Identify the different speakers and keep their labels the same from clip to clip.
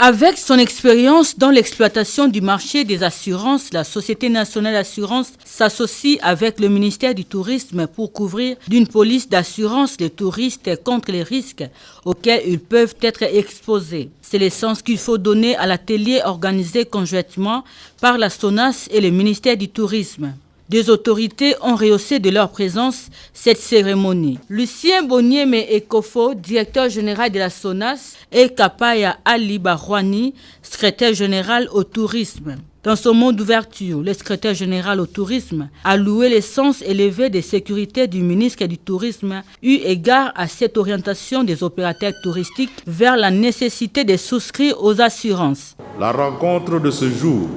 Speaker 1: Avec son expérience dans l'exploitation du marché des assurances, la Société nationale d'assurance s'associe avec le ministère du Tourisme pour couvrir d'une police d'assurance les touristes contre les risques auxquels ils peuvent être exposés. C'est le sens qu'il faut donner à l'atelier organisé conjointement par la SONAS et le ministère du Tourisme. Des autorités ont rehaussé de leur présence cette cérémonie. Lucien Bonieme Ekofo, directeur général de la SONAS, et Kapaya Ali Barouani, secrétaire général au tourisme. Dans son mot d'ouverture, le secrétaire général au tourisme a loué le sens élevé de sécurité du ministre du Tourisme eu égard à cette orientation des opérateurs touristiques vers la nécessité de souscrire aux assurances.
Speaker 2: La rencontre de ce jour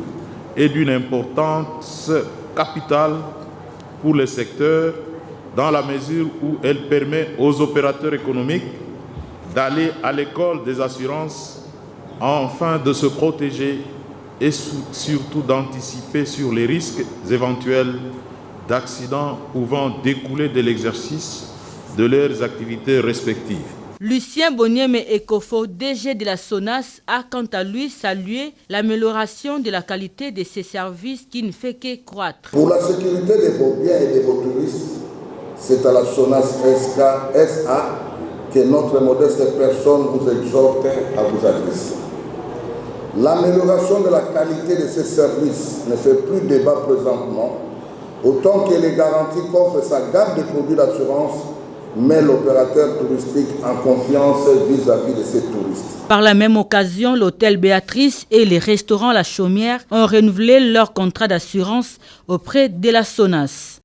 Speaker 2: est d'une importance capitale pour le secteur dans la mesure où elle permet aux opérateurs économiques d'aller à l'école des assurances afin de se protéger et surtout d'anticiper sur les risques éventuels d'accidents pouvant découler de l'exercice de leurs activités respectives.
Speaker 1: Lucien Bonieme Ekofo, DG de la SONAS, a quant à lui salué l'amélioration de la qualité de ces services qui ne fait que croître.
Speaker 3: Pour la sécurité de vos biens et de vos touristes, c'est à la SONAS SA que notre modeste personne vous exhorte à vous adresser. L'amélioration de la qualité de ces services ne fait plus débat présentement, autant que les garanties qu'offre sa gamme de produits d'assurance met l'opérateur touristique en confiance vis-à-vis de ses touristes.
Speaker 1: Par la même occasion, l'hôtel Béatrice et les restaurants La Chaumière ont renouvelé leur contrat d'assurance auprès de la SONAS.